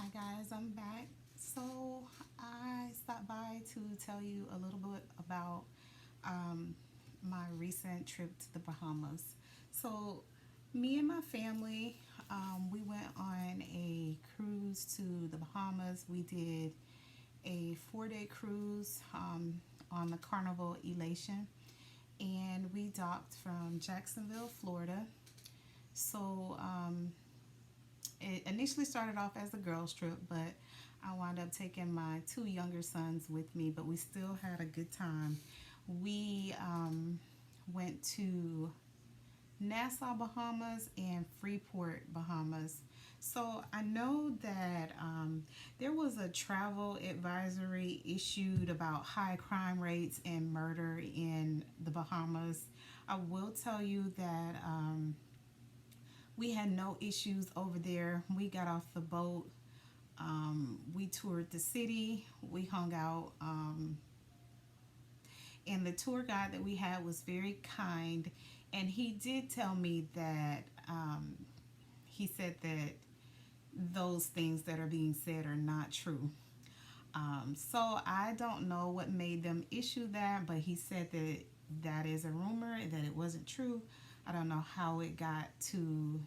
Hi guys, I'm back. So I stopped by to tell you a little bit about um, my recent trip to the Bahamas. So me and my family, we went on a cruise to the Bahamas. We did a 4-day cruise on the Carnival Elation, and we docked from Jacksonville, Florida. So it initially started off as a girls trip, but I wound up taking my two younger sons with me, but we still had a good time. We went to Nassau, Bahamas, and Freeport, Bahamas. So I know that there was a travel advisory issued about high crime rates and murder in the Bahamas. I will tell you that we had no issues over there. We got off the boat. We toured the city. We hung out. And the tour guide that we had was very kind. And he did tell me that he said that those things that are being said are not true. So I don't know what made them issue that, but he said that that is a rumor, that it wasn't true. I don't know how it got to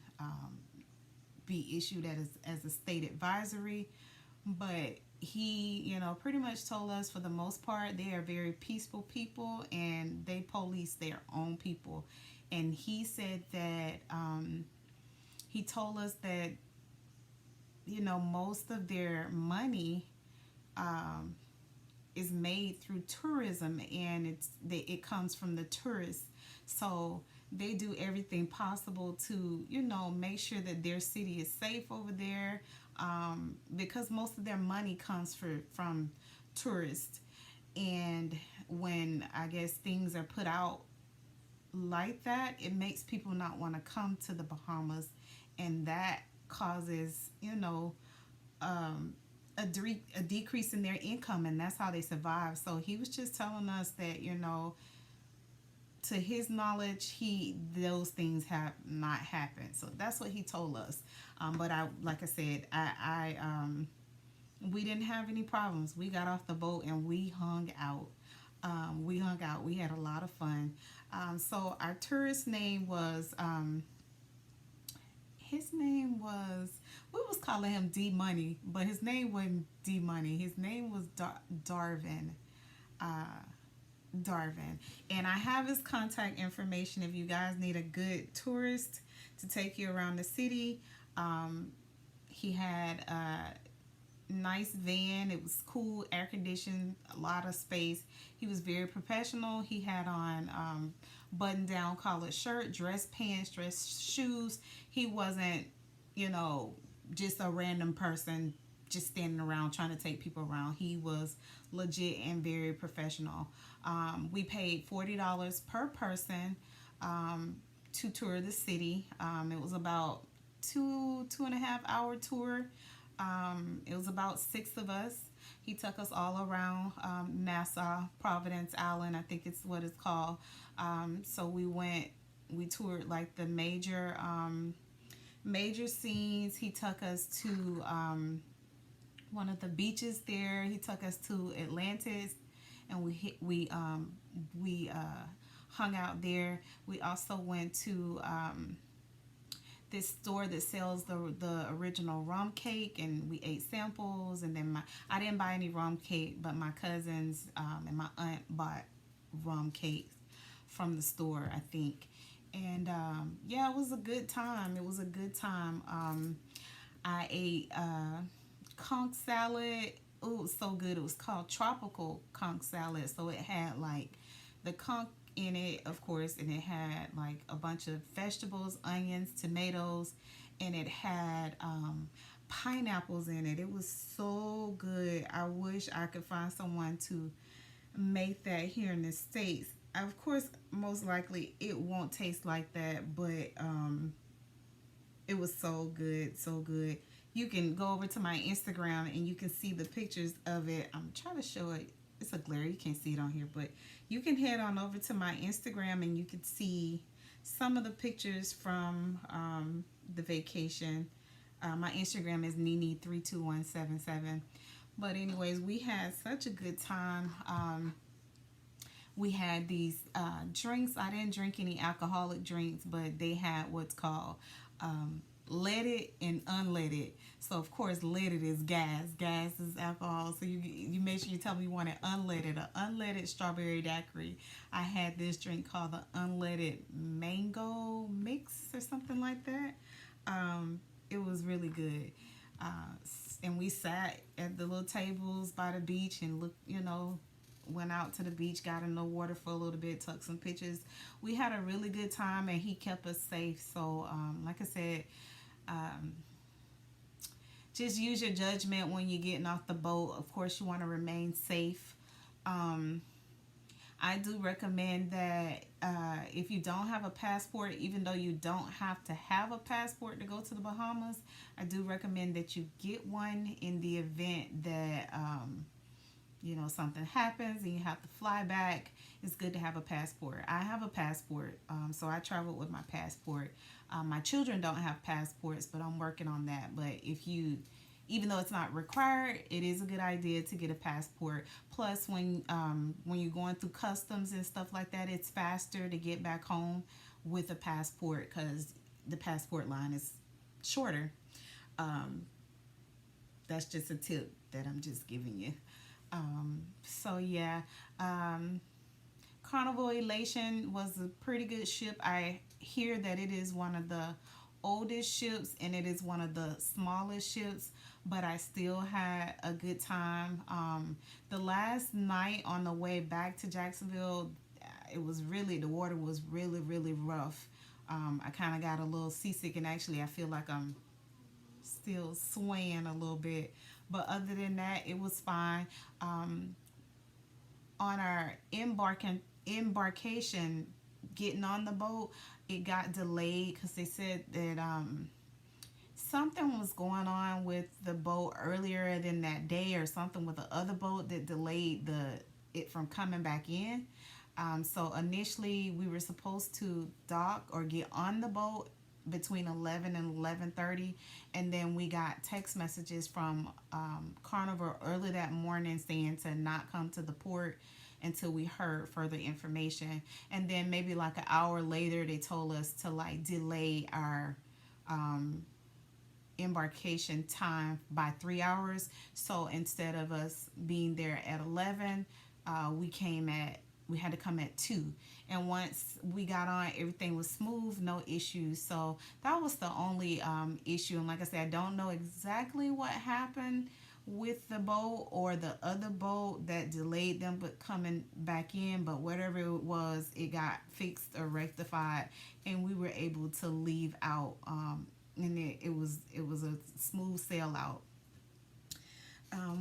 be issued as a state advisory, but he, pretty much told us for the most part they are very peaceful people and they police their own people. And he said that he told us that most of their money um, is made through tourism, and it comes from the tourists. So they do everything possible to make sure that their city is safe over there, because most of their money comes from tourists. And when I guess things are put out like that, it makes people not want to come to the Bahamas, and that causes um, a decrease in their income, and that's how they survive. So he was just telling us that to his knowledge, he those things have not happened. So that's what he told us. But I, like I said, we didn't have any problems. We got off the boat and we hung out. We had a lot of fun. So our tourist name was his name was, we was calling him D Money, but his name wasn't D Money. His name was Darvin. Uh, Darvin. And I have his contact information if you guys need a good tourist to take you around the city. He had a nice van. It was cool, air conditioned, a lot of space. He was very professional. He had on button down collared shirt, dress pants, dress shoes. He wasn't, you know, just a random person just standing around trying to take people around. He was legit and very professional. We paid $40 per person to tour the city. It was about 2.5 hour tour. It was about six of us. He took us all around Nassau, Providence Island, I think it's what it's called. So we toured like the major scenes. He took us to one of the beaches there. He took us to Atlantis, and we hung out there. We also went to this store that sells the original rum cake, and we ate samples. And then I didn't buy any rum cake, but my cousins and my aunt bought rum cakes from the store, I think. And yeah, it was a good time. It was a good time. I ate conch salad. Oh, it was so good. It was called tropical conch salad. So it had like the conch in it, of course, and it had like a bunch of vegetables, onions, tomatoes, and it had pineapples in it. It was so good. I wish I could find someone to make that here in the States. Of course, most likely it won't taste like that, but it was so good, so good. You can go over to my Instagram and you can see the pictures of it. I'm trying to show it. It's a glare. You can't see it on here, but you can head on over to my Instagram and you can see some of the pictures from the vacation. My Instagram is Nini32177. But anyways, we had such a good time. We had these drinks. I didn't drink any alcoholic drinks, but they had what's called leaded and unleaded. So of course, leaded is gas. Gas is alcohol. So you make sure you tell me you want an unleaded strawberry daiquiri. I had this drink called the unleaded mango mix or something like that. It was really good. And we sat at the little tables by the beach and looked, went out to the beach, got in the water for a little bit, took some pictures. We had a really good time, and he kept us safe. So, like I said, um, just use your judgment when you're getting off the boat. Of course, you want to remain safe. Um, I do recommend that if you don't have a passport, even though you don't have to have a passport to go to the Bahamas, I do recommend that you get one in the event that something happens and you have to fly back. It's good to have a passport. I have a passport, so I traveled with my passport. My children don't have passports, but I'm working on that. But even though it's not required, it is a good idea to get a passport. Plus, when you're going through customs and stuff like that, it's faster to get back home with a passport because the passport line is shorter. Um, that's just a tip that I'm just giving you. So yeah, Carnival Elation was a pretty good ship. I hear that it is one of the oldest ships and it is one of the smallest ships, but I still had a good time. The last night on the way back to Jacksonville, the water was really, really rough. I kind of got a little seasick, and actually I feel like I'm still swaying a little bit. But other than that, it was fine. On our embarkation, getting on the boat, it got delayed because they said that something was going on with the boat earlier than that day, or something with the other boat that delayed it from coming back in. So initially, we were supposed to dock or get on the boat between 11 and 11:30, and then we got text messages from Carnival early that morning saying to not come to the port until we heard further information. And then maybe like an hour later, they told us to like delay our embarkation time by 3 hours. So instead of us being there at 11, we had to come at 2. And once we got on, everything was smooth, no issues. So that was the only issue. And like I said, I don't know exactly what happened with the boat or the other boat that delayed them but coming back in, but whatever it was, it got fixed or rectified, and we were able to leave out. And it was a smooth sail out.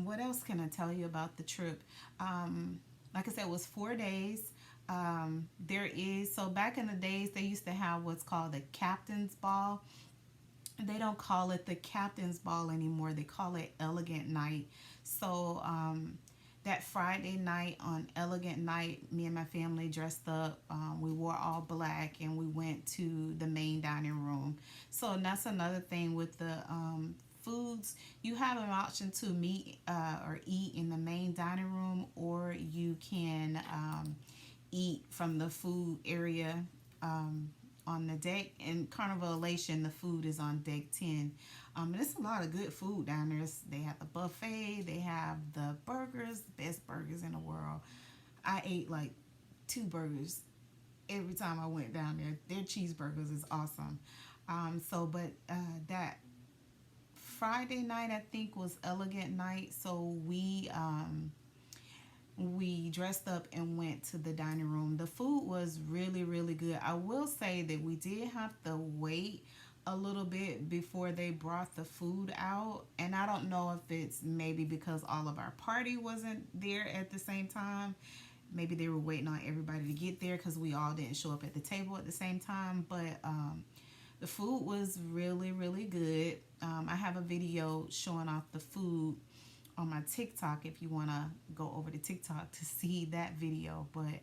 What else can I tell you about the trip? Like I said, it was 4 days. So back in the days, they used to have what's called the captain's ball. They don't call it the captain's ball anymore. They call it elegant night. So that Friday night, on elegant night, me and my family dressed up. We wore all black and we went to the main dining room. So that's another thing with the foods. You have an option to meet or eat in the main dining room, or you can eat from the food area on the deck. In Carnival Elation, the food is on deck 10. And there's a lot of good food down there. They have the buffet. They have the burgers, the best burgers in the world. I ate like 2 burgers every time I went down there. Their cheeseburgers is awesome. But that Friday night, I think, was elegant night. So we dressed up and went to the dining room. The food was really, really good. I will say that we did have to wait a little bit before they brought the food out. And I don't know if it's maybe because all of our party wasn't there at the same time. Maybe they were waiting on everybody to get there because we all didn't show up at the table at the same time. But the food was really, really good. I have a video showing off the food on my TikTok if you want to go over to TikTok to see that video. But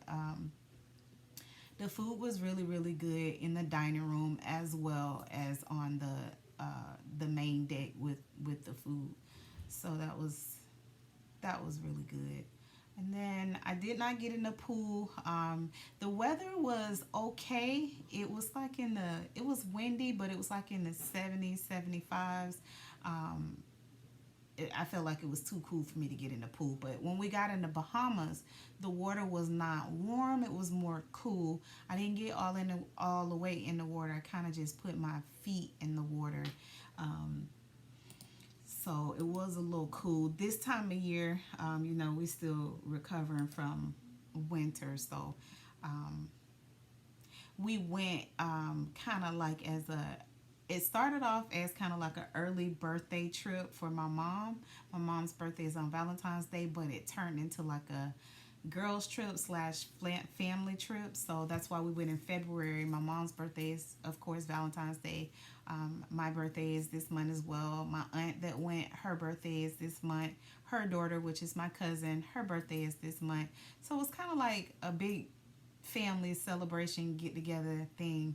the food was really, really good in the dining room as well as on the main deck with the food. So that was really good. And then I did not get in the pool. The weather was okay. It was like it was windy, but it was like in the 70s, 75s. Um, I felt like it was too cool for me to get in the pool. But when we got in the Bahamas, the water was not warm. It was more cool. I didn't get all the way in the water. I kind of just put my feet in the water. Um, so it was a little cool. This time of year, we still recovering from winter. So um, we went kind of like it started off as kind of like an early birthday trip for my mom. My mom's birthday is on Valentine's Day, but it turned into like a girls trip slash family trip. So that's why we went in February. My mom's birthday is, of course, Valentine's Day. My birthday is this month as well. My aunt that went, her birthday is this month. Her daughter, which is my cousin, her birthday is this month. So it's kind of like a big family celebration get together thing.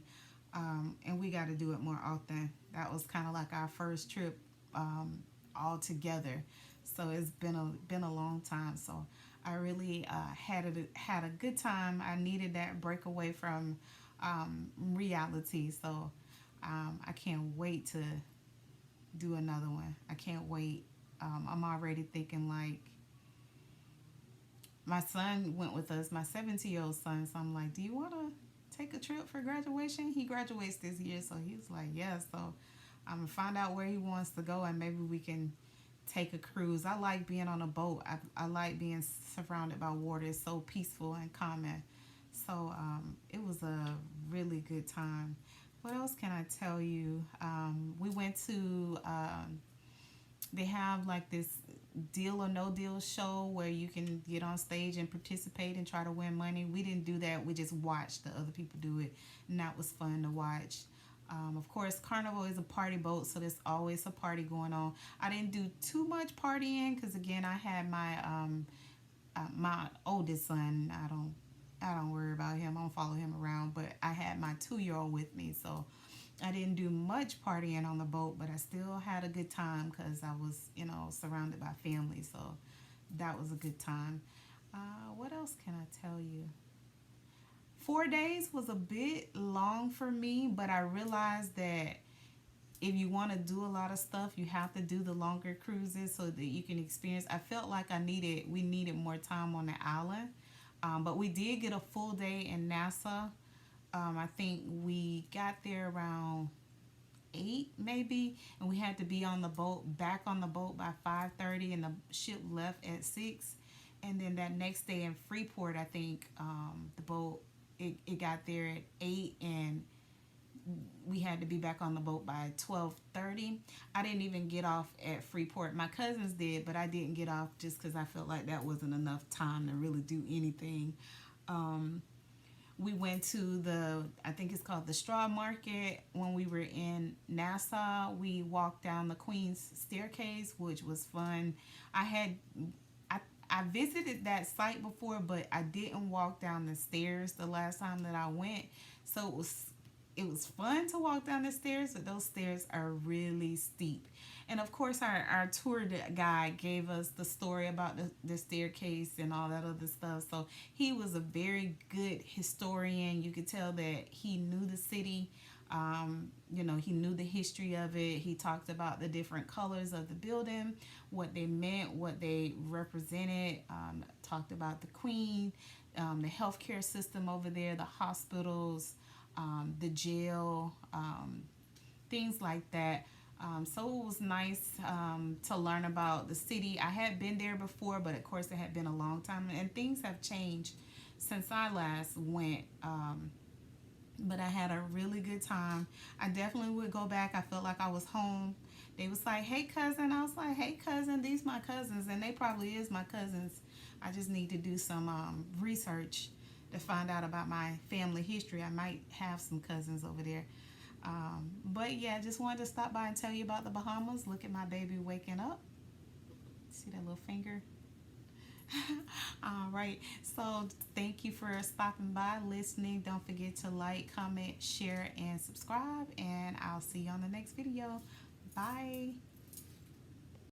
And we got to do it more often. That was kind of like our first trip all together. So it's been a long time. So I really had a good time. I needed that break away from reality. So I can't wait to do another one. I can't wait. I'm already thinking like my son went with us, my 17-year-old son. So I'm like, do you want to take a trip for graduation? He graduates this year, so he's like, yeah. So I'm gonna find out where he wants to go, and maybe we can take a cruise. I like being on a boat. I like being surrounded by water. It's so peaceful and calming. So it was a really good time. What else can I tell you? We went to they have like this deal or no deal show where you can get on stage and participate and try to win money. We didn't do that. We just watched the other people do it, and that was fun to watch. Of course, Carnival is a party boat, so there's always a party going on. I didn't do too much partying because again, I had my oldest son. I don't worry about him. I don't follow him around, but I had my 2-year-old with me, so I didn't do much partying on the boat, but I still had a good time because I was, surrounded by family. So that was a good time. What else can I tell you? 4 days was a bit long for me, but I realized that if you want to do a lot of stuff, you have to do the longer cruises so that you can experience. I felt like we needed more time on the island, but we did get a full day in Nassau. I think we got there around 8 maybe, and we had to be back on the boat by 5:30, and the ship left at 6. And then that next day in Freeport, I think the boat it got there at 8, and we had to be back on the boat by 12:30. I didn't even get off at Freeport. My cousins did, but I didn't get off just because I felt like that wasn't enough time to really do anything. We went to I think it's called the Straw Market. When we were in Nassau, we walked down the Queen's Staircase, which was fun. I visited that site before, but I didn't walk down the stairs the last time that I went. So it was fun to walk down the stairs, but those stairs are really steep. And of course, our tour guide gave us the story about the staircase and all that other stuff. So he was a very good historian. You could tell that he knew the city. He knew the history of it. He talked about the different colors of the building, what they meant, what they represented. Talked about the Queen, the healthcare system over there, the hospitals, the jail, things like that. So it was nice to learn about the city. I had been there before, but of course it had been a long time, and things have changed since I last went. But I had a really good time. I definitely would go back. I felt like I was home. They was like, hey, cousin. I was like, hey, cousin, these my cousins, and they probably is my cousins. I just need to do some research to find out about my family history. I might have some cousins over there. But yeah, just wanted to stop by and tell you about the Bahamas. Look at my baby waking up. See that little finger? All right. So thank you for stopping by, listening. Don't forget to like, comment, share, and subscribe. And I'll see you on the next video. Bye.